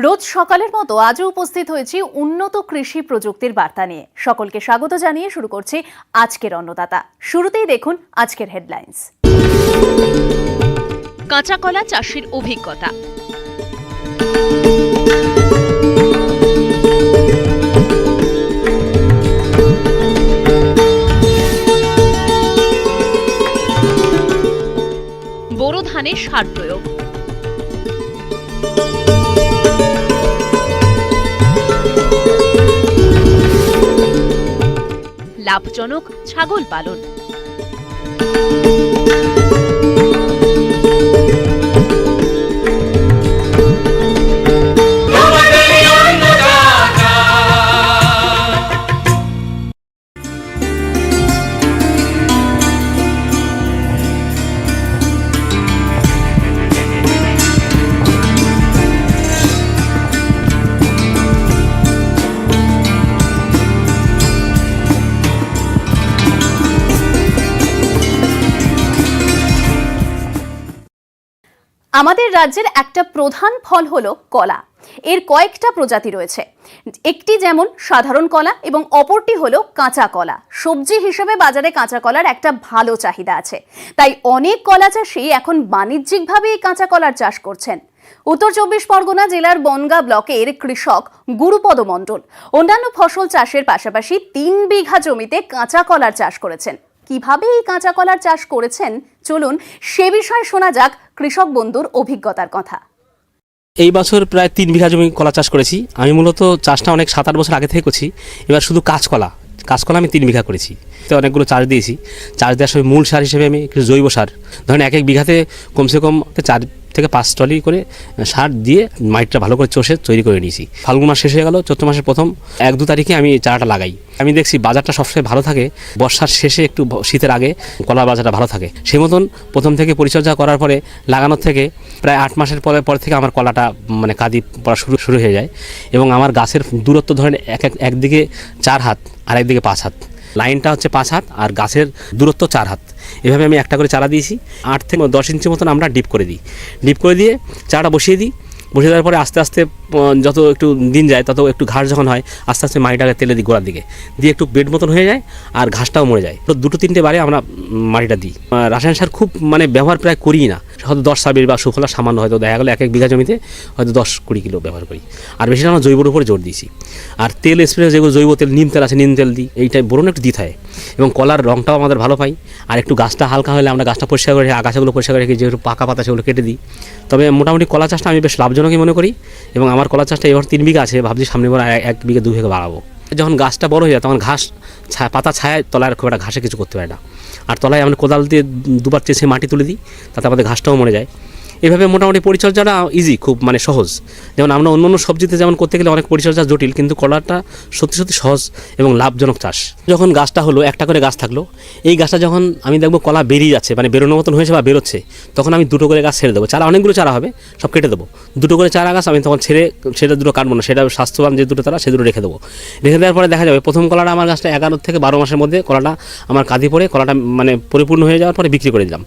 রোজ সকালের মতো আজও উপস্থিত হয়েছি উন্নত কৃষি প্রযুক্তির বার্তা নিয়ে। সকলকে স্বাগত জানিয়ে শুরু করছি আজকের অন্নদাতা। শুরুতেই দেখুন আজকের হেডলাইন্স। কাঁচা কলা চাষের অভিজ্ঞতা। বোরো ধানে সার প্রয়োগ। লাভজনক ছাগল পালন। আমাদের রাজ্যের একটা প্রধান ফল হলো কলা। এর কয়েকটা প্রজাতি রয়েছে। একটি যেমন সাধারণ কলা এবং অপরটি হলো কাঁচা কলা। সবজি হিসেবে বাজারে কাঁচা কলার একটা ভালো চাহিদা আছে, তাই অনেক কলা চাষি এখন বাণিজ্যিকভাবে এই কাঁচা কলার চাষ করছেন। উত্তর 24 পরগনা জেলার বনগাঁ ব্লকের কৃষক গুরুপদ মণ্ডল অন্যান্য ফসল চাষের পাশাপাশি 3 বিঘা জমিতে কাঁচা কলার চাষ করেছেন। কিভাবে এই কাঁচা কলার চাষ করেছেন, চলুন সে বিষয়ে শোনা যাক কৃষক বন্ধুর অভিজ্ঞতার কথা। এই বছর প্রায় 3 বিঘা জমি কলা চাষ করেছি। আমি মূলত চাষটা অনেক 7-8 বছর আগে থেকে করছি। এবার শুধু কাঁচকলা আমি 3 বিঘা করেছি। তো অনেকগুলো চাষ দিয়েছি। চাষ দেওয়ার সময় মূল সার হিসেবে আমি কিছু জৈব সার, ধরেন এক বিঘাতে কমসে কম 4 থেকে 5 ট্রলি করে সার দিয়ে মাটিটা ভালো করে চষে তৈরি করে নিয়েছি। ফাল্গুন মাস শেষ হয়ে গেল, চৈত্র মাসের প্রথম 1-2 তারিখে আমি চারাটা লাগাই। আমি দেখছি বাজারটা সবসময় ভালো থাকে, বর্ষার শেষে একটু শীতের আগে কলার বাজারটা ভালো থাকে। সেই মতন প্রথম থেকে পরিচর্যা করার পরে লাগানোর থেকে প্রায় 8 মাসের পর থেকে আমার কলাটা কাঁদি পড়া শুরু হয়ে যায়। এবং আমার গাছের দূরত্ব ধরেন একদিকে 4 হাত আর একদিকে 5 হাত। লাইনটা হচ্ছে 5 হাত আর গাছের দূরত্ব 4 হাত। এভাবে আমি একটা করে চারা দিয়েছি। 8 থেকে 10 ইঞ্চি মতন আমরা ডিপ করে দিই। ডিপ করে দিয়ে চারাটা বসিয়ে দিই। বসিয়ে দেওয়ার পরে আস্তে আস্তে যত একটু দিন যায় তত একটু ঘাস যখন হয় আস্তে আস্তে মাটিটাকে তেলে দিই গোড়ার দিকে, দিয়ে একটু বেড মতন হয়ে যায় আর ঘাসটাও মরে যায়। তো 2-3টে বারে আমরা মাটিটা দিই। রাসায়নিক সার খুব ব্যবহার প্রায় করি না, হয়তো 10 ছাব্বিশ বা সুফলা সামান্য, হয়তো দেখা গেলো 1 বিঘা জমিতে হয়তো 10-20 কিলো ব্যবহার করি। আর বেশিটা আমরা জৈবর উপরে জোর দিয়েছি। আর তেল স্প্রে যেগুলো জৈব তেল, নিম তেল আছে, নিম তেল দিই। এইটাই বোরন একটু দিতে হয় এবং কলার রঙটাও আমাদের ভালো পাই। আর একটু গাছটা হালকা হলে আমরা গাছটা পরিষ্কার করে আগাছাগুলো পরিষ্কার করে রেখে যেগুলো পাকা পাতা সেগুলো কেটে দিই। তবে মোটামুটি কলা চাষটা আমি বেশ লাভজনকই মনে করি এবং আমার কলা চাষটা এবার 3 বিঘা আছে। ভাবছি সামনে বার 1 বিঘা 2 বিঘা বাড়াবো। যখন গাছটা বড় হয়ে যায় তখন ঘাস পাতা ছায় তলায় খুব একটা ঘাসে কিছু করতে পারে না। আর তলায় আমরা কোদাল দিয়ে 2বার চেঁচে মাটি তুলে দিই, তাতে আমাদের ঘাসটাও মরে যায়। এভাবে মোটামুটি পরিচর্যাটা ইজি, খুব সহজ। যেমন আমরা অন্য সবজিতে যেমন করতে গেলে অনেক পরিচর্যা জটিল, কিন্তু কলাটা সত্যি সহজ এবং লাভজনক চাষ। যখন গাছটা হলো, একটা করে গাছ থাকলো, এই গাছটা যখন আমি দেখবো কলা বেরিয়ে যাচ্ছে, বেরোনোর মতন হয়েছে বা বেরোচ্ছে, তখন আমি 2টো করে গাছ ছেড়ে দেবো। চারা অনেকগুলো চারা হবে, সব কেটে দেবো। 2টো করে চারা গাছ আমি তখন সেটা 2টো কাটবো না, সেটা স্বাস্থ্যবান যে 2টো চারা সে 2টো রেখে দেবো। রেখে দেওয়ার পরে দেখা যাবে প্রথম কলাটা আমার গাছটা 11 থেকে 12 মাসের মধ্যে কলাটা আমার কাঁদি পড়ে কলাটা পরিপূর্ণ হয়ে যাওয়ার পরে বিক্রি করে দিলাম।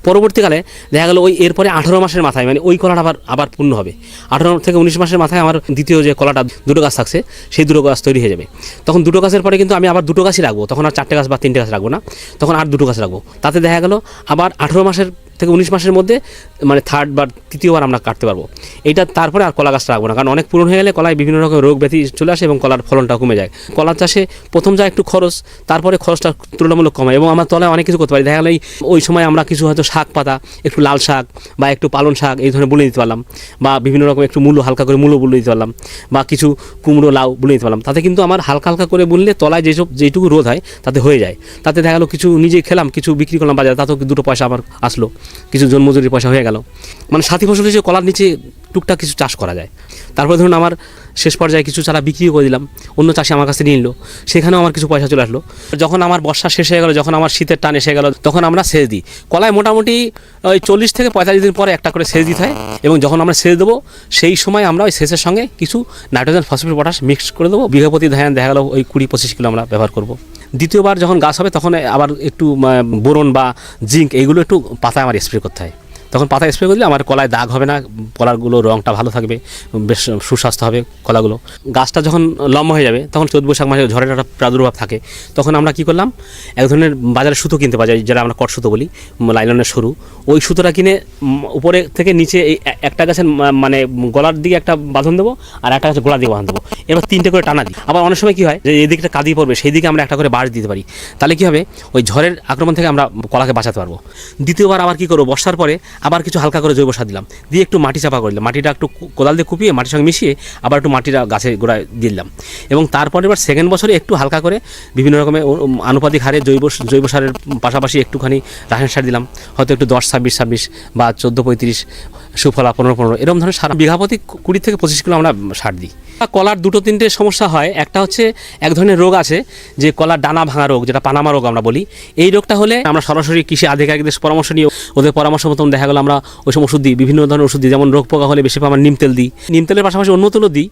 পরবর্তীকালে দেখা গেলো এরপরে 18 মাসের মাথায় ওই কলাটা আবার পূর্ণ হবে। 18 থেকে 19 মাসের মাথায় আমার দ্বিতীয় যে কলাটা 2টো গাছ থাকছে সেই 2টো গাছ তৈরি হয়ে যাবে। তখন 2টো গাছের পরে কিন্তু আমি আবার 2টো গাছই রাখবো, তখন আর 4টে গাছ বা 3টে গাছ রাখবো না, তখন আর 2টো গাছ রাখবো। তাতে দেখা গেল আবার 18 মাসের থেকে 19 মাসের মধ্যে থার্ড বা তৃতীয়বার আমরা কাটতে পারবো। এইটা তারপরে আর কলা গাছটা রাখবো না, কারণ অনেক পুরনো হয়ে গেলে কলায় বিভিন্ন রকম রোগ ব্যাধি চলে আসে এবং কলার ফলনটাও কমে যায়। কলা চাষে প্রথম যা একটু খরচ, তারপরে খরচটা তুলনামূলক কমায় এবং আমার তলায় অনেক কিছু করতে পারি। দেখা গেল ওই সময় আমরা কিছু হয়তো শাক পাতা, একটু লাল শাক বা একটু পালন শাক এই ধরনের বুনে দিতে পারলাম, বা বিভিন্ন রকম একটু মূল্য হালকা করে মূল্য বুনে দিতে পারলাম, বা কিছু কুমড়ো লাউ বুনে দিতে পারলাম। তাতে কিন্তু আমার হালকা হালকা করে বুনলে তলায় যেটুকু রোদ হয় তাতে হয়ে যায়। তাতে দেখা গেলো কিছু নিজে খেলাম, কিছু বিক্রি করলাম বাজারে, তাতেও 2টো পয়সা আমার আসলো, কিছু জন্মজুরি পয়সা হয়ে গেল। সাথী ফসল হিসেবে কলার নিচে টুকটাক কিছু চাষ করা যায়। তারপরে ধরুন আমার শেষ পর্যায়ে কিছু চারা বিক্রিও করে দিলাম, অন্য চাষি আমার কাছে নিয়ে নিল, সেখানেও আমার কিছু পয়সা চলে আসলো। যখন আমার বর্ষা শেষ হয়ে গেল, যখন আমার শীতের টান এসে গেল, তখন আমরা সেচ দিই। কলায় মোটামুটি ওই 40 থেকে 45 দিন পরে একটা করে সেচ দিতে হয় এবং যখন আমরা সেচ দেবো সেই সময় আমরা ওই সেচের সঙ্গে কিছু নাইট্রোজেন, ফসফেট, পটাশ মিক্স করে দেবো। বিঘা প্রতি দেখা গেল ওই 20-25 কিলো আমরা ব্যবহার করব। দ্বিতীয়বার যখন গাছ হবে তখন আবার একটু বোরন বা জিঙ্ক এইগুলো একটু পাতায় আমার স্প্রে করতে হয়। তখন পাতা স্প্রে করলে আমার কলায় দাগ হবে না, কলাগুলো রঙটা ভালো থাকবে, বেশ সুস্বাস্থ্য হবে কলাগুলো। গাছটা যখন লম্বা হয়ে যাবে তখন চৈত বৈশাখ মাসে ঝড়ের একটা প্রাদুর্ভাব থাকে, তখন আমরা কি করলাম, এক ধরনের বাজারে সুতো কিনতে পাওয়া যায় যেটা আমরা কট সুতো বলি, লাইলনের সরু, ওই সুতোটা কিনে উপরে থেকে নিচে এই একটা গাছের মানে গলার দিকে একটা বাঁধন দেবো আর একটা গাছের গোড়ার দিকে বাঁধন দেবো, এবার 3টে করে টানা দিই। আবার অনেক সময় কি হয় যে এই দিকটা কাঁদিয়ে পড়বে সেই দিকে আমরা একটা করে বাঁশ দিতে পারি, তাহলে কি হবে ওই ঝড়ের আক্রমণ থেকে আমরা কলাকে বাঁচাতে পারবো। দ্বিতীয়বার আবার কি করবো, বর্ষার পরে আবার কিছু হালকা করে জৈব সার দিলাম, দিয়ে একটু মাটি চাপা করলাম, মাটিটা একটু কোদাল দিয়ে কুপিয়ে মাটির সঙ্গে মিশিয়ে আবার একটু মাটিটা গাছের গোড়ায় দিলাম, এবং তারপরে এবার সেকেন্ড বছরে একটু হালকা করে বিভিন্ন রকমের আনুপাতিক হারে জৈব সারের পাশাপাশি একটুখানি রাসায়নিক সার দিলাম, হয়তো একটু 10-26-26 বা 14-35, সুফলা 15-15, এরকম ধরনের সার বিঘা প্রতি 20 থেকে 25 কিলো আমরা সার দিই। কলার 2-3টে সমস্যা হয়, একটা হচ্ছে এক ধরনের রোগ আছে যে কলার ডানা ভাঙা রোগ, যেটা পানামা রোগ আমরা বলি। এই রোগটা হলে আমরা সরাসরি কৃষি আধিকারিকদের পরামর্শ নিয়ে ওদের পরামর্শ মতন দেখা গেলো আমরা ওই সব ওষুধ দিই, বিভিন্ন ধরনের ওষুধ দিই, যেমন রোগ পোকা হলে বেশি আমরা নিম তেল দিই, নিম তেলের পাশাপাশি অন্য তেলও দিই।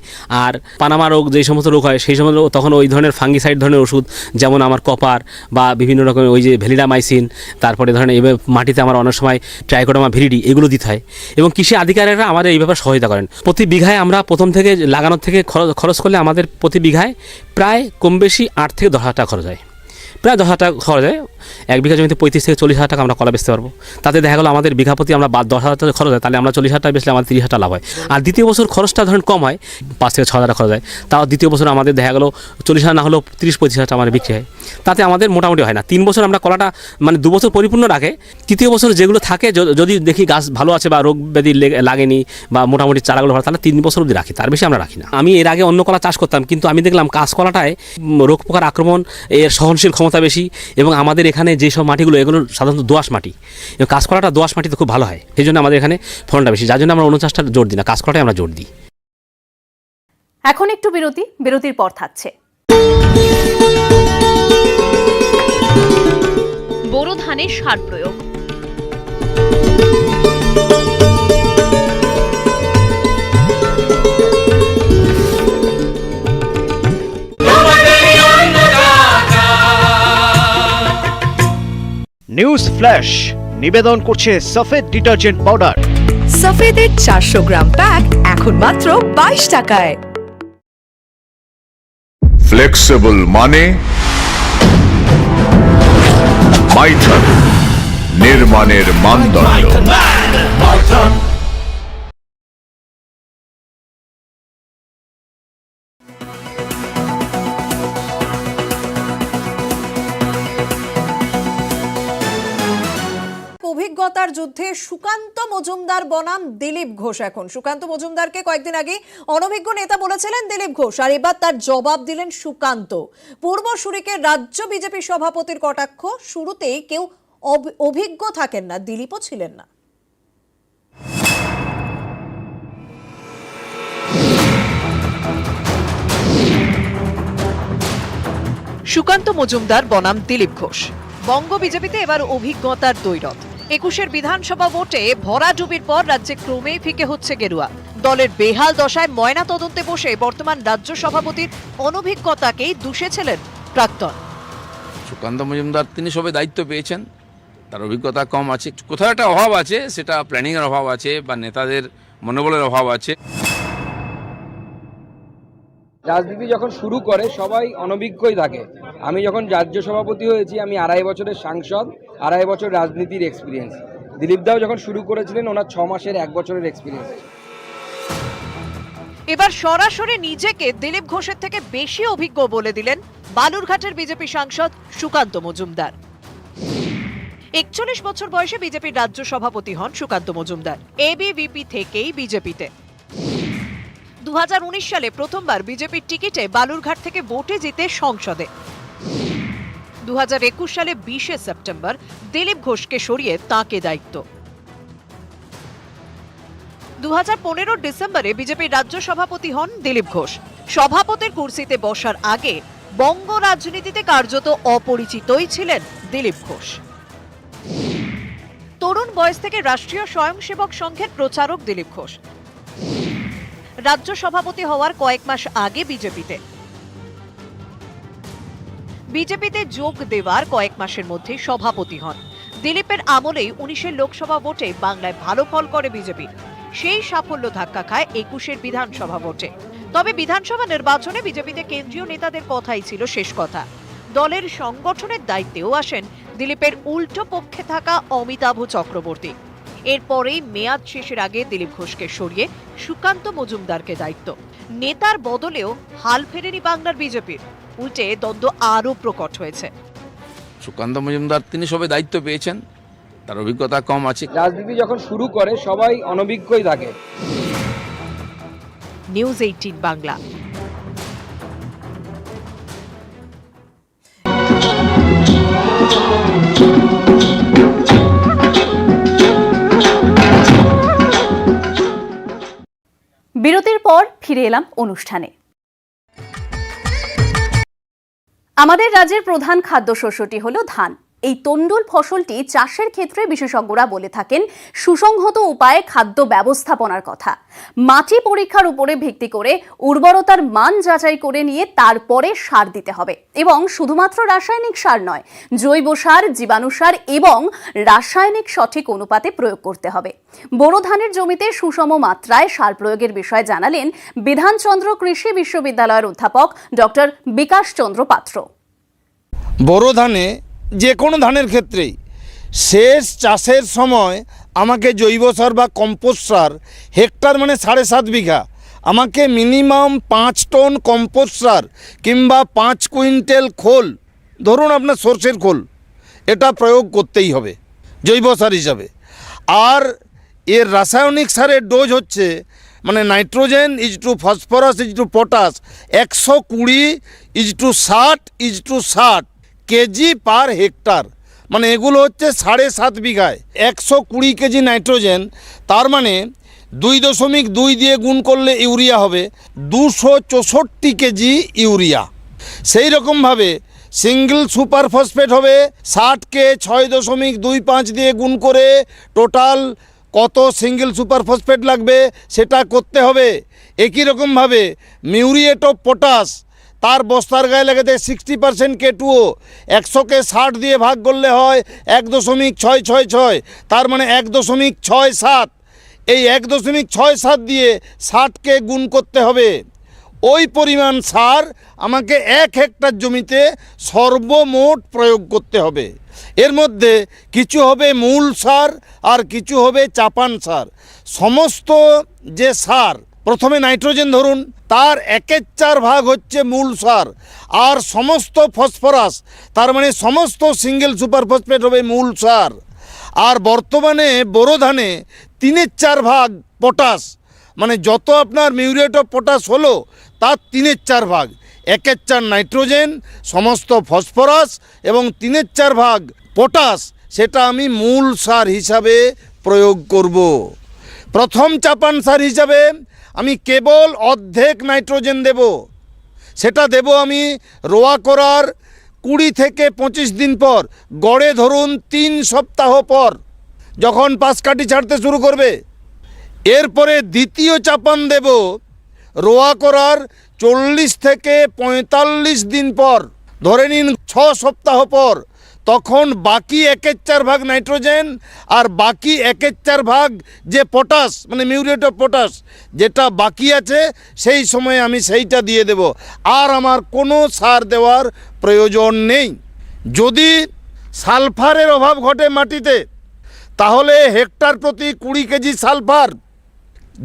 আর পানামা রোগ যেই সমস্ত রোগ হয় সেই সমস্ত তখন ওই ধরনের ফাঙ্গিসাইড ধরনের ওষুধ, যেমন আমার কপার বা বিভিন্ন রকমের ওই যে ভ্যালিডামাইসিন, তারপরে ধরেন এবার মাটিতে আমার অনেক সময় ট্রাইকোডার্মা ভিরিডি, এগুলো দিতে হয়, এবং কৃষি আধিকারিকরা আমাদের এই ব্যাপারে সহায়তা করেন। প্রতি বিঘায় আমরা প্রথম থেকে লাগানোর থেকে খরচ করলে আমাদের প্রতি বিঘায় প্রায় কম বেশি 8 থেকে 10 হাজার টাকা খরচ হয়, প্রায় 10 হাজার টাকা খরচ হয়। 1 বিঘা জমিতে 35 থেকে 40 হাজার টাকা আমরা কলা বেচতে পারবো। তাতে দেখা গেলো আমাদের বিঘা প্রতি আমরা 10 হাজার টাকা খরচ হয়, তাহলে আমরা 40 হাজার টাকা বেচলে আমাদের 30 হাজার টাকা লাভ হয়। আর দ্বিতীয় বছর খরচটা ধরেন কম হয়, 5 থেকে 6 হাজার টাকা খরচ হয়, তাও দ্বিতীয় বছর আমাদের দেখা গেলো 40 হাজার না হলেও 30-35 হাজার টাকা আমাদের বিক্রি হয়, তাতে আমাদের মোটামুটি হয় না। 3 বছর আমরা কলাটা মানে 2 বছর পরিপূর্ণ রাখে, তৃতীয় বছর যেগুলো থাকে যদি দেখি গাছ ভালো আছে বা রোগ ব্যাধি লাগেনি বা মোটামুটি চারাগুলো ভালো, তাহলে 3 বছর অবধি রাখি, তার বেশি আমরা রাখি না। আমি এর আগে অন্য কলা চাষ করতাম, কিন্তু আমি দেখলাম কাঁচকলাটায় রোগ পোকার আক্রমণ এর সহনশীল ক্ষমতা বেশি, এবং আমাদের এখানে যেসব মাটিগুলো এগুলো সাধারণত দোআঁশ মাটি, এবং কাঁচকলাটা দোআঁশ মাটিতে খুব ভালো হয়, সেই জন্য আমাদের এখানে ফলনটা বেশি, যার জন্য আমরা অন্য চাষটা জোর দিই না, কাঁচকলাটাই আমরা জোর দিই। এখন একটু বিরতির পর থাকছে। বোরো ধানে সার প্রয়োগ। নিউজ ফ্ল্যাশ নিবেদন করছে সফেদ ডিটারজেন্ট পাউডার। সফেদের 400 গ্রাম প্যাক এখন মাত্র 22 টাকায়। ফ্লেক্সিবল মানে মাইথন, নির্মাণের মানদণ্ড। অভিজ্ঞতার যুদ্ধে সুকান্ত মজুমদার বনাম দিলীপ ঘোষ। এখন সুকান্ত মজুমদারকে কয়েকদিন আগে অনভিজ্ঞ নেতা বলেছিলেন দিলীপ ঘোষ, আর এবার তার জবাব দিলেন সুকান্ত। পূর্বসূরিকে রাজ্য বিজেপি সভাপতির কটাক্ষ, শুরুতেই কেউ অভিজ্ঞ থাকেন না, দিলীপও ছিলেন না। সুকান্ত মজুমদার বনাম দিলীপ ঘোষ। বঙ্গ বিজেপিতে এবার অভিজ্ঞতার দৈরথ। 21-এর বিধানসভা ভোটে ভরাডুবির পর রাজ্যে ক্রমেই ফিকে হচ্ছে গেরুয়া। দলের বেহাল দশায় ময়না তদন্তে বসে বর্তমান রাজ্য সভাপতির অনভিজ্ঞতাকেই দুষেছিলেন প্রাক্তন। সুকান্ত মজুমদার তিনি সবে দায়িত্ব পেয়েছেন, তার অভিজ্ঞতা কম আছে, কোথাও একটা অভাব আছে, সেটা প্ল্যানিংয়ের অভাব আছে বা নেতাদের মনোবলের অভাব আছে। রাজনীতি যখন শুরু করে সবাই অনভিজ্ঞই থাকে। আমি যখন রাজ্য সভাপতি হয়েছি আমি 2.5 বছরের সাংসদ, 2.5 বছর রাজনীতির এক্সপিরিয়েন্স। দিলীপদাও যখন শুরু করেছিলেন ওনার 6 মাসের 1 বছরের এক্সপিরিয়েন্স। এবার সরাসরি নিজেকে দিলীপ ঘোষের থেকে বেশি অভিজ্ঞ বলে দিলেন বালুরঘাটের বিজেপি সাংসদ সুকান্ত মজুমদার। 41 বছর বয়সে বিজেপির রাজ্য সভাপতি হন সুকান্ত মজুমদার। এবিভিপি থেকেই বিজেপিতে। 2019 সালে প্রথমবার বিজেপির টিকিটে বালুরঘাট থেকে ভোটে জিতে সংসদে। 2021 সালে 20 সেপ্টেম্বর দিলীপ ঘোষকে সরিয়ে তাঁকে দায়িত্ব। 2015 ডিসেম্বরে বিজেপির রাজ্য সভাপতি হন দিলীপ ঘোষ। সভাপতির কুর্সিতে বসার আগে বঙ্গ রাজনীতিতে কার্যত অপরিচিতই ছিলেন দিলীপ ঘোষ। তরুণ বয়স থেকে রাষ্ট্রীয় স্বয়ংসেবক সংঘের প্রচারক দিলীপ ঘোষ। রাজ্য সভাপতি হওয়ার কয়েক মাস আগে বিজেপিতে যোগ দেওয়ার কয়েক মাসের মধ্যে সভাপতি হন। দিলীপের আমলেই 19-এর লোকসভা ভোটে বাংলায় ভালো ফল করে বিজেপি। সেই সাফল্য ধাক্কা খায় 21-এর বিধানসভা ভোটে। তবে বিধানসভা নির্বাচনে বিজেপিতে কেন্দ্রীয় নেতাদের কথাই ছিল শেষ কথা। দলের সংগঠনের দায়িত্বেও আসেন দিলীপের উল্টো পক্ষে থাকা অমিতাভ চক্রবর্তী। এরপরেই মেয়াদ শেষের আগে দিলীপ ঘোষকে সরিয়ে সুকান্ত মজুমদারকে দায়িত্ব। নেতার বদলেও হাল ফেরেনি বাংলার বিজেপির, উল্টে দ্বন্দ্ব আরও প্রকট হয়েছে। সুকান্ত মজুমদার তিনি সবে দায়িত্ব পেয়েছেন, তার অভিজ্ঞতা কম আছে। রাজনীতি যখন শুরু করে সবাই অনভিজ্ঞই থাকে। নিউজ 18 বাংলা। বিরতির পর ফিরে এলাম অনুষ্ঠানে। আমাদের রাজ্যের প্রধান খাদ্যশস্যটি হলো ধান। এই তন্ডুল ফসলটি চাষের ক্ষেত্রে বিশেষজ্ঞরা বলে থাকেন সুসংহত উপায়ে খাদ্য ব্যবস্থাপনার কথা। মাটি পরীক্ষার উপরে ভিত্তি করে উর্বরতার মান যাচাই করে নিয়ে তারপরে সার দিতে হবে, এবং শুধুমাত্র রাসায়নিক সার নয়, জৈব সার, জীবাণু সার এবং রাসায়নিক সঠিক অনুপাতে প্রয়োগ করতে হবে। বোরো ধানের জমিতে সুষম মাত্রায় সার প্রয়োগের বিষয়ে জানালেন বিধানচন্দ্র কৃষি বিশ্ববিদ্যালয়ের অধ্যাপক ডক্টর বিকাশ চন্দ্র পাত্র। বোরো ধানে যে কোনো ধানের ক্ষেত্রেই শেষ চাষের সময় আমাকে জৈব সার বা কম্পোস্ট সার হেক্টর মানে 7.5 বিঘা আমাকে মিনিমাম 5 টন কম্পোস্ট সার কিংবা 5 কুইন্টাল খোল, ধরুন আপনার সর্ষের খোল, এটা প্রয়োগ করতেই হবে জৈব সার হিসাবে। আর এর রাসায়নিক সারের ডোজ হচ্ছে মানে nitrogen is to phosphorus is to potash 120:60:60 KG per hectare, মানে এগুলো হচ্ছে 7.5 বিঘায় 120 কেজি নাইট্রোজেন, তার মানে 2.2 দিয়ে গুণ করলে ইউরিয়া হবে 264 কেজি ইউরিয়া। সেই রকমভাবে সিঙ্গেল সুপার ফসফেট হবে 60কে 6.25 দিয়ে গুণ করে টোটাল কত সিঙ্গেল সুপার ফসফেট লাগবে সেটা করতে হবে। একই রকমভাবে মিউরিয়েট অফ পটাশ তার বস্তার গায়ে লেগে দেয় 60% K2O, 100কে 60 দিয়ে ভাগ করলে হয় 1.666, তার মানে 1.67। এই 1.67 দিয়ে 60কে গুণ করতে হবে। ওই পরিমাণ সার আমাকে 1 হেক্টর জমিতে সর্বমোট প্রয়োগ করতে হবে। এর মধ্যে কিছু হবে মূল সার আর কিছু হবে চাপান সার। সমস্ত যে সার, প্রথমে নাইট্রোজেন ধরুন, তার 1/4 ভাগ হচ্ছে মূল সার, আর সমস্ত ফসফরাস তার মানে সমস্ত সিঙ্গেল সুপার ফসফেট হবে মূল সার। আর বর্তমানে বোরো ধানে 3/4 ভাগ পটাশ, মানে যত আপনার মিউরেট অফ পটাশ হলো তার 3/4 ভাগ, 1/4 নাইট্রোজেন, সমস্ত ফসফরাস এবং 3/4 ভাগ পটাশ, সেটা আমি মূল সার হিসাবে প্রয়োগ করব। প্রথম চাপান সার হিসাবে আমি কেবল অর্ধেক নাইট্রোজেন দেব। সেটা দেব আমি রোয়া করার 20 থেকে 25 দিন পর, গড়ে ধরুন 3 সপ্তাহ পর, যখন পাশকাঠি ছাড়তে শুরু করবে। এরপরে দ্বিতীয় চাপান দেব রোয়া করার 40 থেকে 45 দিন পর, ধরে নিন 6 সপ্তাহ পর। তখন বাকি 1/4 ভাগ নাইট্রোজেন আর বাকি 1/4 ভাগ যে পটাশ মানে মিউরেট অফ পটাশ যেটা বাকি আছে, সেই সময় আমি সেইটা দিয়ে দেব। আর আমার কোনো সার দেওয়ার প্রয়োজন নেই। যদি সালফারের অভাব ঘটে মাটিতে, তাহলে হেক্টর প্রতি 20 কেজি সালফার।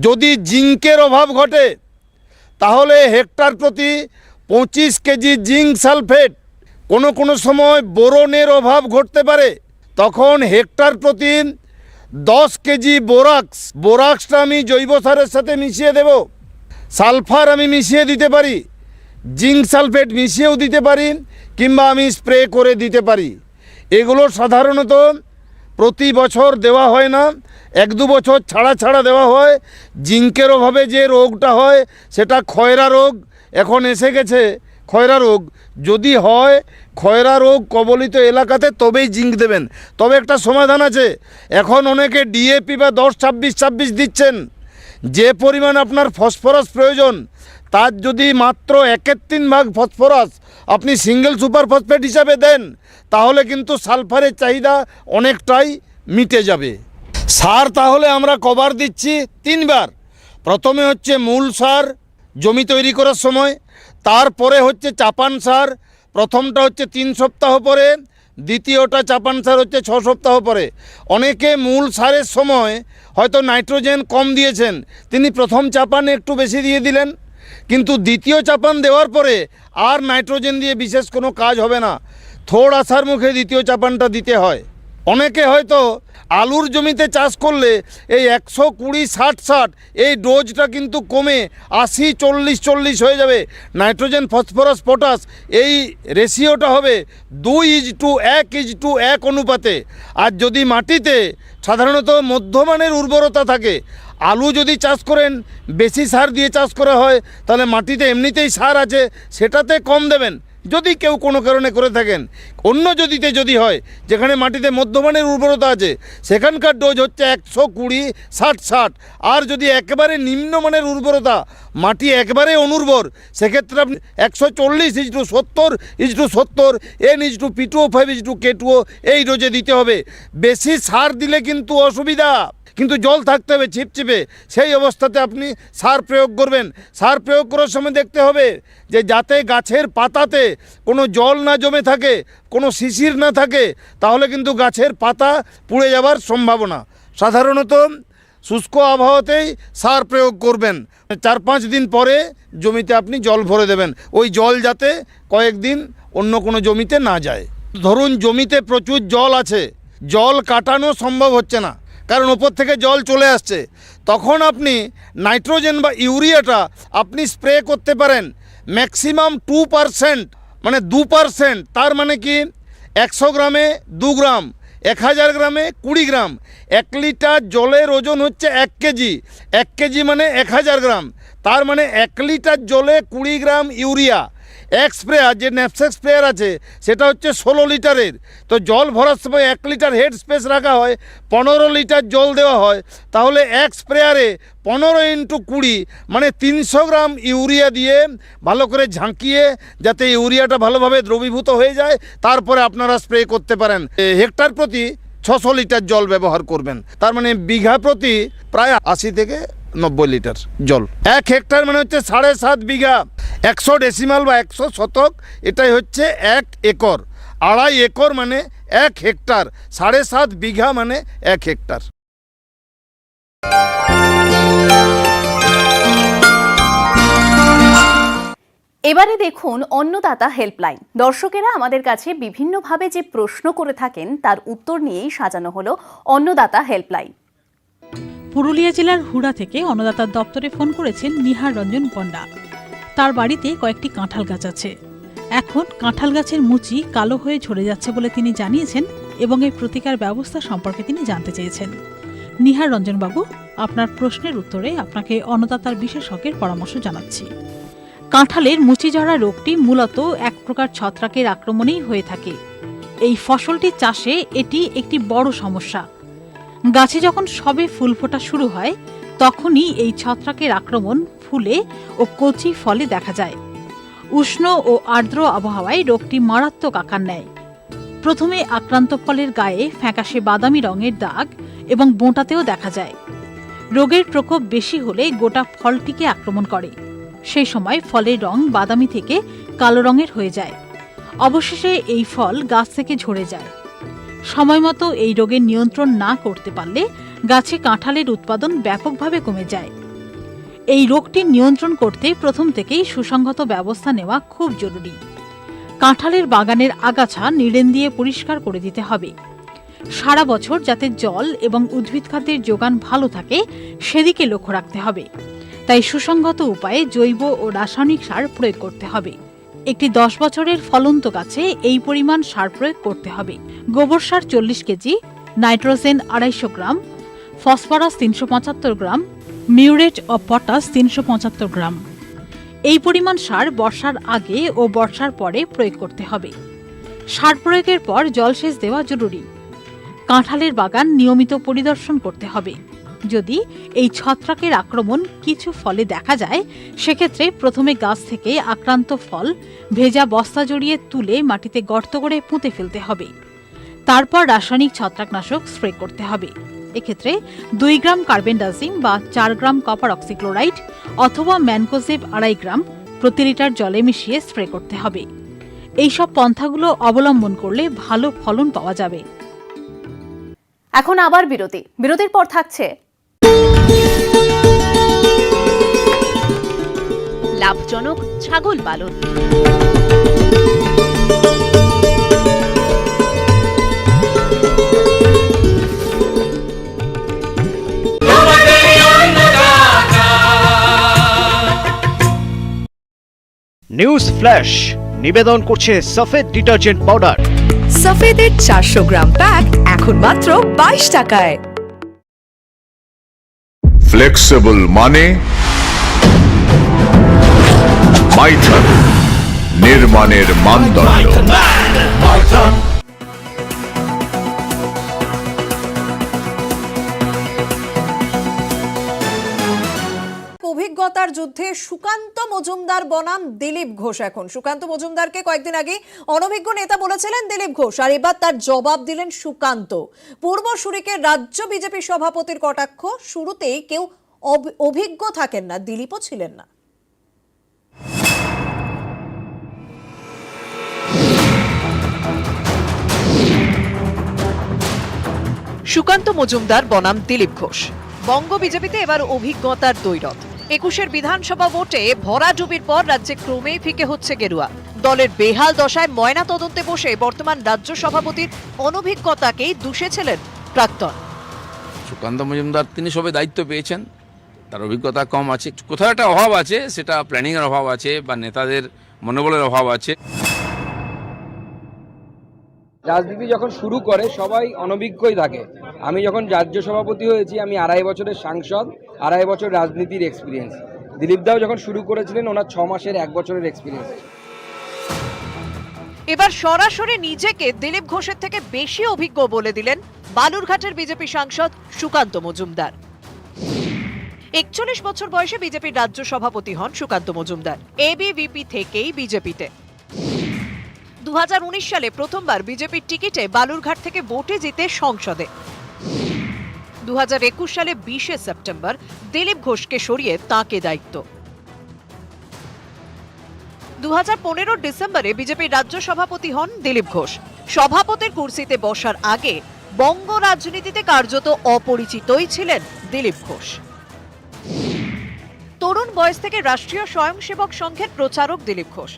যদি জিঙ্কের অভাব ঘটে, তাহলে হেক্টর প্রতি 25 কেজি জিঙ্ক সালফেট। কোনো সময় বোরনের অভাব ঘটতে পারে, তখন হেক্টর প্রতি 10 কেজি বোরাক্সটা আমি জৈব সারের সাথে মিশিয়ে দেব। সালফার আমি মিশিয়ে দিতে পারি, জিঙ্ক সালফেট মিশিয়েও দিতে পারি, কিংবা আমি স্প্রে করে দিতে পারি। এগুলো সাধারণত প্রতি বছর দেওয়া হয় না, 1-2 বছর ছাড়া দেওয়া হয়। জিঙ্কের অভাবে যে রোগটা হয় সেটা খয়রা রোগ, এখন এসে গেছে খয়রা রোগ। যদি হয় খয়রা রোগ কবলিত এলাকাতে, তবেই জিঙ্ক দেবেন। তবে একটা সমাধান আছে, এখন অনেকে ডিএপি বা 10-26-26 দিচ্ছেন। যে পরিমাণ আপনার ফসফরাস প্রয়োজন তার যদি মাত্র 1/3 ভাগ ফসফরাস আপনি সিঙ্গেল সুপার ফসফেট হিসাবে দেন, তাহলে কিন্তু সালফারের চাহিদা অনেকটাই মিটে যাবে। সার তাহলে আমরা কভার দিচ্ছি 3 বার। প্রথমে হচ্ছে মূল সার জমি তৈরি করার সময়, তারপরে হচ্ছে চাপান সার, প্রথমটা হচ্ছে 3 সপ্তাহ পরে, দ্বিতীয়টা চাপান সার হচ্ছে 6 সপ্তাহ পরে। অনেকে মূল সারের সময় হয়তো নাইট্রোজেন কম দিয়েছেন, তিনি প্রথম চাপানে একটু বেশি দিয়ে দিলেন, কিন্তু দ্বিতীয় চাপান দেওয়ার পরে আর নাইট্রোজেন দিয়ে বিশেষ কোনো কাজ হবে না, থোড় আসার মুখে দ্বিতীয় চাপানটা দিতে হয়। অনেকে হয়তো আলুর জমিতে চাষ করলে এই 120-60-60 এই ডোজটা কিন্তু কমে 80-40-40 হয়ে যাবে। নাইট্রোজেন, ফসফরাস, পটাশ এই রেশিওটা হবে 2:1:1 অনুপাতে। আর যদি মাটিতে সাধারণত মধ্যমানের উর্বরতা থাকে, আলু যদি চাষ করেন বেশি সার দিয়ে চাষ করা হয়, তাহলে মাটিতে এমনিতেই সার আছে, সেটাতে কম দেবেন যদি কেউ কোনো কারণে করে থাকেন। অন্য জমিতে যদি হয় যেখানে মাটিতে মধ্যমানের উর্বরতা আছে, সেখানকার ডোজ হচ্ছে 120-60-60। আর যদি একেবারে নিম্নমানের উর্বরতা, মাটি একবারে অনুর্বর, সেক্ষেত্রে আপনি 140:70:70 N/P2O5:K2O এই ডোজে দিতে হবে। বেশি সার দিলে কিন্তু অসুবিধা, কিন্তু জল থাকতে হবে ছিপছিপে, সেই অবস্থাতে আপনি সার প্রয়োগ করবেন। সার প্রয়োগ করার সময় দেখতে হবে যে যাতে গাছের পাতাতে কোনো জল না জমে থাকে, কোনো শিশির না থাকে, তাহলে কিন্তু গাছের পাতা পুড়ে যাওয়ার সম্ভাবনা। সাধারণত শুষ্ক আবহাওয়াতেই সার প্রয়োগ করবেন। 4-5 দিন পরে জমিতে আপনি জল ভরে দেবেন, ওই জল যাতে কয়েকদিন অন্য কোনো জমিতে না যায়। ধরুন জমিতে প্রচুর জল আছে, জল কাটানো সম্ভব হচ্ছে না, কারণ ওপর থেকে জল চলে আসছে, তখন আপনি নাইট্রোজেন বা ইউরিয়াটা আপনি স্প্রে করতে পারেন ম্যাক্সিমাম 2%, মানে 2%। তার মানে কি 100 গ্রামে 2 গ্রাম, 1000 গ্রামে 20 গ্রাম। 1 লিটার জলের ওজন হচ্ছে 1 কেজি, 1 কেজি মানে 1000 গ্রাম, তার মানে 1 লিটার জলে 20 গ্রাম ইউরিয়া। এক স্প্রেয়ার যে ন্যাপস্যাক স্প্রেয়ার আছে সেটা হচ্ছে 16 লিটারের। তো জল ভরার সময় 1 লিটার হেড স্পেস রাখা হয়, 15 লিটার জল দেওয়া হয়, তাহলে এক স্প্রেয়ারে 15x20 মানে 300 গ্রাম ইউরিয়া দিয়ে ভালো করে ঝাঁকিয়ে যাতে ইউরিয়াটা ভালোভাবে দ্রবীভূত হয়ে যায়, তারপরে আপনারা স্প্রে করতে পারেন। হেক্টর প্রতি 600 লিটার জল ব্যবহার করবেন, তার মানে বিঘা প্রতি প্রায় 80 থেকে 90 লিটার জল। 1 হেক্টর মানে হচ্ছে 7.5 বিঘা। 100 ডেসিমাল বা 100 শতক এটাই হচ্ছে 1 একর। 2.5 একর মানে 1 হেক্টর, 7.5 বিঘা মানে 1 হেক্টর। এবারে দেখুন অন্নদাতা হেল্পলাইন। দর্শকেরা আমাদের কাছে বিভিন্নভাবে যে প্রশ্ন করে থাকেন তার উত্তর নিয়েই সাজানো হলো অন্নদাতা হেল্পলাইন। পুরুলিয়া জেলার হুড়া থেকে অন্নদাতার দপ্তরে ফোন করেছেন নিহার রঞ্জন পণ্ডা। তার বাড়িতে কয়েকটি কাঁঠাল গাছ আছে। এখন কাঁঠাল গাছের মুচি কালো হয়ে ঝরে যাচ্ছে বলে তিনি জানিয়েছেন এবং এই প্রতিকার ব্যবস্থা সম্পর্কে তিনি জানতে চেয়েছেন। নিহার রঞ্জন বাবু, আপনার প্রশ্নের উত্তরে আপনাকে অন্নদাতার বিশেষজ্ঞের পরামর্শ জানাচ্ছি। কাঁঠালের মুচি ঝরা রোগটি মূলত এক প্রকার ছত্রাকের আক্রমণেই হয়ে থাকে। এই ফসলটি চাষে এটি একটি বড় সমস্যা। গাছে যখন সবে ফুল ফোটা শুরু হয় তখনই এই ছত্রাকের আক্রমণ ফুলে ও কচি ফলে দেখা যায়। উষ্ণ ও আর্দ্র আবহাওয়ায় রোগটি মারাত্মক আকার নেয়। প্রথমে আক্রান্ত ফলের গায়ে ফ্যাকাশে বাদামি রঙের দাগ এবং বোঁটাতেও দেখা যায়। রোগের প্রকোপ বেশি হলে গোটা ফলটিকে আক্রমণ করে। সেই সময় ফলের রং বাদামি থেকে কালো রঙের হয়ে যায়। অবশেষে এই ফল গাছ থেকে ঝরে যায়। সময়মতো এই রোগের নিয়ন্ত্রণ না করতে পারলে গাছে কাঁঠালের উৎপাদন ব্যাপকভাবে কমে যায়। এই রোগটি নিয়ন্ত্রণ করতে প্রথম থেকেই সুসংহত ব্যবস্থা নেওয়া খুব জরুরি। কাঁঠালের বাগানের আগাছা নিড়েন দিয়ে পরিষ্কার করে দিতে হবে। সারা বছর যাতে জল এবং উদ্ভিদ খাদ্যের যোগান ভালো থাকে সেদিকে লক্ষ্য রাখতে হবে। তাই সুসংহত উপায়ে জৈব ও রাসায়নিক সার প্রয়োগ করতে হবে। একটি 10 বছরের ফলন্ত গাছে এই পরিমাণ সার প্রয়োগ করতে হবে। গোবর সার 40 KG, nitrogen 250 gram, phosphorus 375 gram, muriate of potash 375 গ্রাম। এই পরিমাণ সার বর্ষার আগে ও বর্ষার পরে প্রয়োগ করতে হবে। সার প্রয়োগের পর জলসেচ দেওয়া জরুরি। কাঁঠালের বাগান নিয়মিত পরিদর্শন করতে হবে। যদি এই ছত্রাকের আক্রমণ কিছু ফলে দেখা যায় সেক্ষেত্রে প্রথমে গাছ থেকে আক্রান্ত ফল ভেজা বস্তা জড়িয়ে তুলে মাটিতে গর্ত করে পুঁতে ফেলতে হবে। তারপর রাসায়নিক ছত্রাকনাশক স্প্রে করতে হবে। এক্ষেত্রে 2 গ্রাম কার্বেন্ডাজিম বা 4 গ্রাম কপার অক্সিক্লোরাইড অথবা ম্যানকোজেব 2.5 গ্রাম প্রতি লিটার জলে মিশিয়ে স্প্রে করতে হবে। এইসব পন্থাগুলো অবলম্বন করলে ভালো ফলন পাওয়া যাবে। এখন আবার বিরতির পর থাকছে লাভজনক ছাগল পালন। নিউজ ফ্ল্যাশ নিবেদন করছে সফেদ ডিটারজেন্ট পাউডার। সফেদের 400 গ্রাম প্যাক এখন মাত্র 22 টাকায়। ফ্লেক্সিবল মানে মাইথন, নির্মাণের মানদণ্ড। অভিজ্ঞতার যুদ্ধে সুকান্ত মজুমদার বনাম দিলীপ ঘোষ। এখন সুকান্ত মজুমদারকে কয়েকদিন আগে অনভিজ্ঞ নেতা বলেছিলেন দিলীপ ঘোষ, আর এবার তার জবাব দিলেন সুকান্ত। পূর্বসূরিকে রাজ্য বিজেপি সভাপতির কটাক্ষ, শুরুতেই কেউ অভিজ্ঞ থাকেন না, দিলীপও ছিলেন না। সুকান্ত মজুমদার বনাম দিলীপ ঘোষ। বঙ্গ বিজেপিতে এবার অভিজ্ঞতার দ্বৈরথ। 21-এর বিধানসভা ভোটে ভরাডুবির পর রাজ্যে ক্রমেই ফিকে হচ্ছে গেরুয়া। দলের বেহাল দশায় ময়না তদন্তে বসে বর্তমান রাজ্য সভাপতির অনভিজ্ঞতাকেই দুষেছিলেন প্রাক্তন। সুকান্ত মজুমদার তিনি সবে দায়িত্ব পেয়েছেন, তার অভিজ্ঞতা কম আছে, কোথাও একটা অভাব আছে, সেটা প্ল্যানিংয়ের অভাব আছে বা নেতাদের মনোবলের অভাব আছে। রাজনীতি যখন শুরু করে সবাই অনভিজ্ঞই থাকে। আমি যখন রাজ্য সভাপতি হয়েছি আমি 2.5 বছরের সাংসদ, 2.5 বছর রাজনীতির এক্সপিরিয়েন্স। দিলীপ দাও যখন শুরু করেছিলেন ওনার 6 মাসের 1 বছরের এক্সপিরিয়েন্স। এবার সরাসরি নিজেকে দিলীপ ঘোষের থেকে বেশি অভিজ্ঞ বলে দিলেন বালুরঘাটের বিজেপি সাংসদ সুকান্ত মজুমদার। 41 বছর বয়সে বিজেপির রাজ্য সভাপতি হন সুকান্ত মজুমদার। এবিভিপি থেকেই বিজেপিতে। 2019 সালে প্রথমবার বিজেপির টিকিটে বালুরঘাট থেকে ভোটে জিতে সংসদে। 2021 সালে 20 সেপ্টেম্বর দিলীপ ঘোষকে সরিয়ে তাঁকে দায়িত্ব। 2015 ডিসেম্বরে বিজেপির রাজ্য সভাপতি হন দিলীপ ঘোষ। সভাপতির কুর্সিতে বসার আগে বঙ্গ রাজনীতিতে কার্যত অপরিচিতই ছিলেন দিলীপ ঘোষ। তরুণ বয়স থেকে রাষ্ট্রীয় স্বয়ংসেবক সংঘের প্রচারক দিলীপ ঘোষ।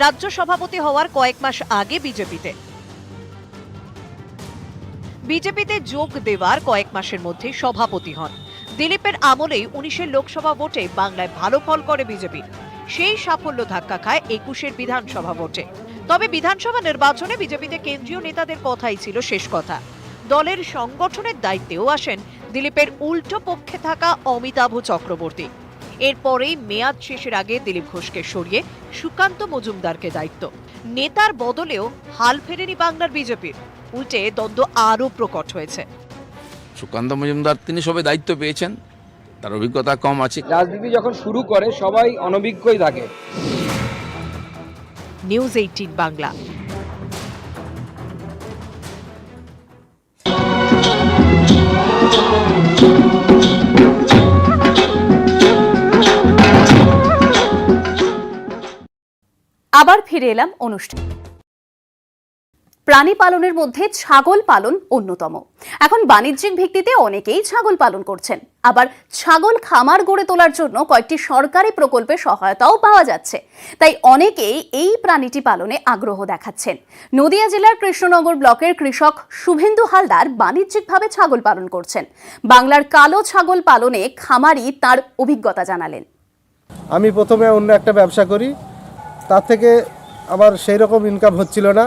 রাজ্য সভাপতি হওয়ার কয়েক মাস আগে বিজেপিতে যোগ দেওয়ার কয়েক মাসের মধ্যে সভাপতি হন। দিলীপের আমলেই 19-এর লোকসভা ভোটে বাংলায় ভালো ফল করে বিজেপি। সেই সাফল্য ধাক্কা খায় 21-এর বিধানসভা ভোটে। তবে বিধানসভা নির্বাচনে বিজেপিতে কেন্দ্রীয় নেতাদের কথাই ছিল শেষ কথা। দলের সংগঠনের দায়িত্বেও আসেন দিলীপের উল্টো পক্ষে থাকা অমিতাভ চক্রবর্তী। এরপরেই মেয়াদ শেষের আগে দিলীপ ঘোষকে সরিয়ে সুকান্ত মজুমদারকে দায়িত্ব। নেতার বদলেও হাল ফেরেনি বাংলার বিজেপির, উল্টে দ্বন্দ্ব আরও প্রকট হয়েছে। সুকান্ত মজুমদার তিনি সবে দায়িত্ব পেয়েছেন, তার অভিজ্ঞতা কম আছে। রাজনীতি যখন শুরু করে সবাই অনভিজ্ঞই থাকে। নিউজ 18 বাংলা। আবার ফিরে এলাম অনুষ্ঠান। প্রাণী পালনের মধ্যে ছাগল পালন অন্যতম। এখন বাণিজ্যিক ভিত্তিতে অনেকেই ছাগল পালন করছেন, আবার ছাগল খামার গড়ে তোলার জন্য কয়েকটি সরকারি প্রকল্পে সহায়তাও পাওয়া যাচ্ছে। তাই অনেকেই এই প্রাণীটি পালনে আগ্রহ দেখাচ্ছেন। নদিয়া জেলার কৃষ্ণনগর ব্লকের কৃষক শুভেন্দু হালদার বাণিজ্যিকভাবে ছাগল পালন করছেন। বাংলার কালো ছাগল পালনে খামারি তার অভিজ্ঞতা জানালেন। আমি প্রথমে অন্য একটা ব্যবসা করি, তার থেকে আমার সেই রকম ইনকাম হচ্ছিল না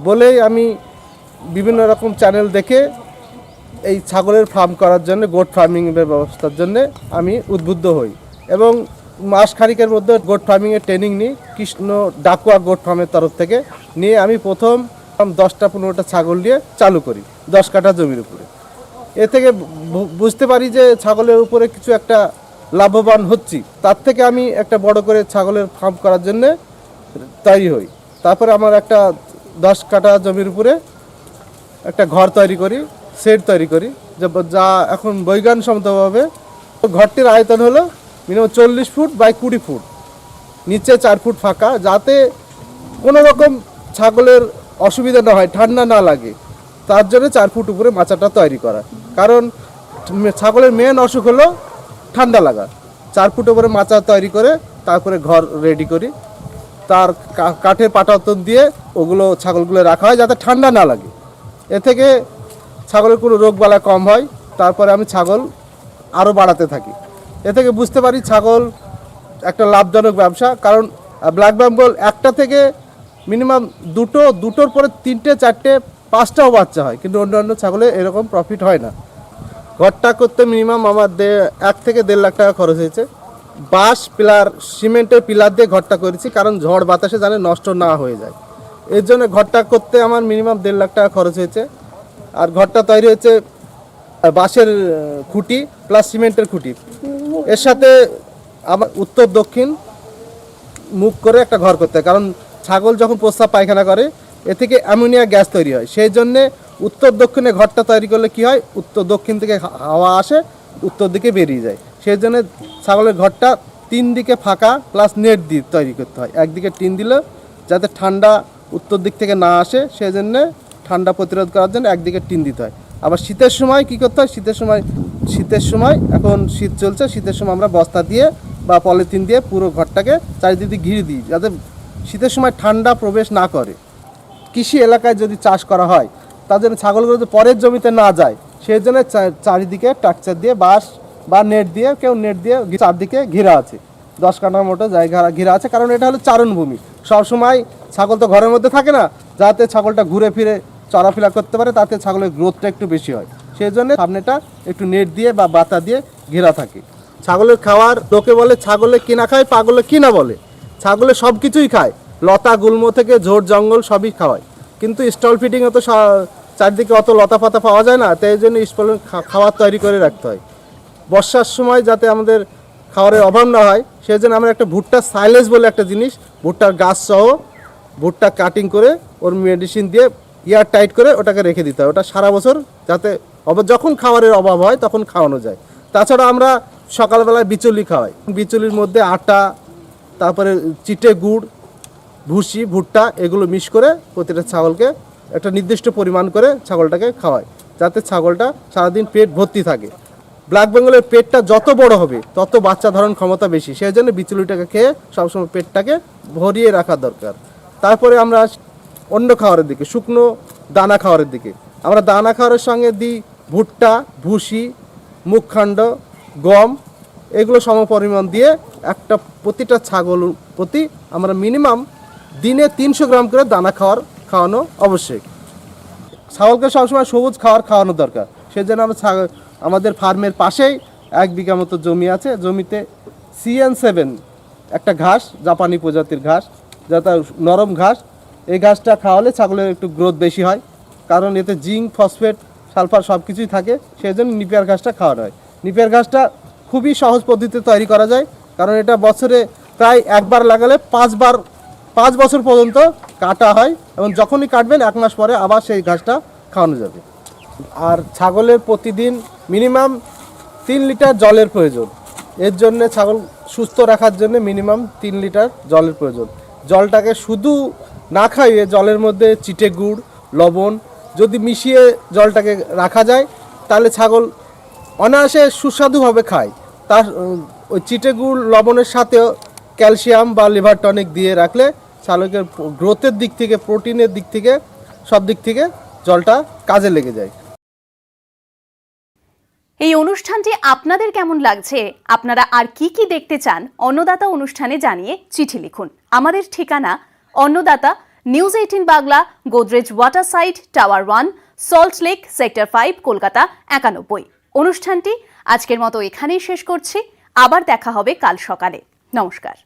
বলেই আমি বিভিন্ন রকম চ্যানেল দেখে এই ছাগলের ফার্ম করার জন্য, গোট ফার্মিংয়ের ব্যবস্থার জন্য আমি উদ্বুদ্ধ হই এবং মাস খানিকের মধ্যে গোট ফার্মিংয়ের ট্রেনিং নিই কৃষ্ণ ডাকুয়া গোট ফার্মের তরফ থেকে। নিয়ে আমি প্রথম 10টা 15টা ছাগল নিয়ে চালু করি 10 কাঠা জমির উপরে। এ থেকে বুঝতে পারি যে ছাগলের উপরে কিছু একটা লাভবান হচ্ছি। তার থেকে আমি একটা বড় করে ছাগলের ফার্ম করার জন্য তৈরি হই। তারপরে আমার একটা 10 কাঠা জমির উপরে একটা ঘর তৈরি করি, শেড তৈরি করি, যা এখন বৈজ্ঞানিকসম্মতভাবে ঘরটির আয়তন হলো মিনিমাম 40 ফুট বাই 20 ফুট, নিচে 4 ফুট ফাঁকা, যাতে কোনো রকম ছাগলের অসুবিধা না হয়, ঠান্ডা না লাগে, তার জন্য 4 ফুট উপরে মাচাটা তৈরি করা। কারণ ছাগলের মেন অসুখ হলো ঠান্ডা লাগা। 4 ফুট উপরে মাচা তৈরি করে তারপরে ঘর রেডি করি, তার কাঠের পাটাতন দিয়ে ওগুলো ছাগলগুলো রাখা হয় যাতে ঠান্ডা না লাগে। এ থেকে ছাগলের কোনো রোগবালা কম হয়। তারপরে আমি ছাগল আরও বাড়াতে থাকি। এ থেকে বুঝতে পারি ছাগল একটা লাভজনক ব্যবসা। কারণ ব্ল্যাক বেঙ্গল একটা থেকে মিনিমাম দুটোর পরে 3টে 4টে 5টাও বাচ্চা হয়, কিন্তু অন্যান্য ছাগলে এরকম প্রফিট হয় না। ঘরটা করতে মিনিমাম আমার 1 থেকে 1.5 লাখ টাকা খরচ হয়েছে। বাঁশ পিলার, সিমেন্টের পিলার দিয়ে ঘরটা করেছি, কারণ ঝড় বাতাসে জানে নষ্ট না হয়ে যায়। এর জন্য ঘরটা করতে আমার মিনিমাম 1.5 লাখ টাকা খরচ হয়েছে। আর ঘরটা তৈরি হয়েছে বাঁশের খুঁটি প্লাস সিমেন্টের খুঁটি, এর সাথে আমার উত্তর দক্ষিণ মুখ করে একটা ঘর করতে হয়। কারণ ছাগল যখন প্রস্রাব পায়খানা করে এ থেকে অ্যামোনিয়া গ্যাস তৈরি হয়, সেই জন্যে উত্তর দক্ষিণে ঘরটা তৈরি করলে কি হয়, উত্তর দক্ষিণ থেকে হাওয়া আসে, উত্তর দিকে বেরিয়ে যায়। সেই জন্য ছাগলের ঘরটা 3 দিকে ফাঁকা প্লাস নেট দিয়ে তৈরি করতে হয়। একদিকে টিন দিলে যাতে ঠান্ডা উত্তর দিক থেকে না আসে, সেই জন্যে ঠান্ডা প্রতিরোধ করার জন্য একদিকে টিন দিতে হয়। আবার শীতের সময় কী করতে হয়, শীতের সময় এখন শীত চলছে, শীতের সময় আমরা বস্তা দিয়ে বা পলিথিন দিয়ে পুরো ঘরটাকে চারিদিকে ঘিরে দিই, যাতে শীতের সময় ঠান্ডা প্রবেশ না করে। কৃষি এলাকায় যদি চাষ করা হয় তার জন্য ছাগলগুলো যদি পরের জমিতে না যায়, সেই জন্য চারিদিকে স্ট্রাকচার দিয়ে বাঁশ বা নেট দিয়ে, কেউ নেট দিয়ে চারদিকে ঘেরা আছে, 10 কাঠার মতো জায়গা ঘেরা আছে। কারণ এটা হলো চারণভূমি, সবসময় ছাগল তো ঘরের মধ্যে থাকে না, যাতে ছাগলটা ঘুরে ফিরে চলাফেরা করতে পারে, তাতে ছাগলের গ্রোথটা একটু বেশি হয়। সেই জন্য সামনেটা একটু নেট দিয়ে বা বাতা দিয়ে ঘেরা থাকে। ছাগলের খাওয়ার লোকে বলে ছাগলে কিনা খায়, পাগলে কিনা বলে। ছাগলে সব কিছুই খায়, লতা গুল্ম থেকে ঝোড় জঙ্গল সবই খাওয়ায়, কিন্তু স্টল ফিডিংয়ে তো চারদিকে অত লতা পাতা পাওয়া যায় না, তাই জন্য স্টল খাবার তৈরি করে রাখতে হয়। বর্ষার সময় যাতে আমাদের খাবারের অভাব না হয়, সেই জন্য আমরা একটা ভুট্টা সাইলেজ বলে একটা জিনিস, ভুট্টার গাছ সহ ভুট্টা কাটিং করে ওর মেডিসিন দিয়ে ইয়ার টাইট করে ওটাকে রেখে দিতে হয়। ওটা সারা বছর যাতে যখন খাবারের অভাব হয় তখন খাওয়ানো যায়। তাছাড়া আমরা সকালবেলায় বিচুলি খাওয়াই, বিচুলির মধ্যে আটা, তারপরে চিটে গুড়, ভুসি, ভুট্টা এগুলো মিক্স করে প্রতিটা ছাগলকে একটা নির্দিষ্ট পরিমাণ করে ছাগলটাকে খাওয়ায়, যাতে ছাগলটা সারাদিন পেট ভর্তি থাকে। ব্ল্যাক বেঙ্গলের পেটটা যত বড় হবে তত বাচ্চা ধারণ ক্ষমতা বেশি, সেই জন্য বিচুলিটাকে খেয়ে সবসময় পেটটাকে ভরিয়ে রাখা দরকার। তারপরে আমরা অন্য খাবারের দিকে, শুকনো দানা খাবারের দিকে, আমরা দানা খাবারের সঙ্গে দিই ভুট্টা, ভুসি, মুখখান্ড, গম, এগুলো সমপরিমাণ দিয়ে একটা প্রতিটা ছাগল প্রতি আমরা মিনিমাম দিনে 300 গ্রাম করে দানা খাওয়ানো আবশ্যক। ছাগলকে সবসময় সবুজ খাওয়ানো দরকার। সেই জন্য আমরা আমাদের ফার্মের পাশেই 1 বিঘা মতো জমি আছে, জমিতে CN7 একটা ঘাস, জাপানি প্রজাতির ঘাস, যেটা নরম ঘাস, এই ঘাসটা খাওয়ালে ছাগলের একটু গ্রোথ বেশি হয়, কারণ এতে জিঙ্ক, ফসফেট, সালফার সব কিছুই থাকে। সেই জন্য নিপিয়ার ঘাসটা খাওয়ানো হয়। নিপিয়ার ঘাসটা খুবই সহজ পদ্ধতিতে তৈরি করা যায়, কারণ এটা বছরে প্রায় একবার লাগালে 5 বছর পর্যন্ত কাটা হয়, এবং যখনই কাটবেন 1 মাস পরে আবার সেই ঘাসটা খাওয়ানো যাবে। আর ছাগলের প্রতিদিন মিনিমাম 3 লিটার জলের প্রয়োজন। এর জন্য ছাগল সুস্থ রাখার জন্য মিনিমাম 3 লিটার জলের প্রয়োজন। জলটাকে শুধু না খাইয়ে জলের মধ্যে চিটে গুড়, লবণ যদি মিশিয়ে জলটাকে রাখা যায়, তাহলে ছাগল অনায়াসে সুস্বাদুভাবে খায়। তার ওই চিটে গুড় লবণের সাথেও ক্যালসিয়াম বা লিভার টনিক দিয়ে রাখলে ছাগলের গ্রোথের দিক থেকে, প্রোটিনের দিক থেকে, সব দিক থেকে জলটা কাজে লেগে যায়। এই অনুষ্ঠানটি আপনাদের কেমন লাগছে, আপনারা আর কি কি দেখতে চান অন্নদাতা অনুষ্ঠানে জানিয়ে চিঠি লিখুন। আমাদের ঠিকানা Annadata, news 18 Bangla, Godrej water side, tower 1, Salt Lake, sector 5, Kolkata 91। অনুষ্ঠানটি আজকের মতো এখানেই শেষ করছি। আবার দেখা হবে কাল সকালে। নমস্কার।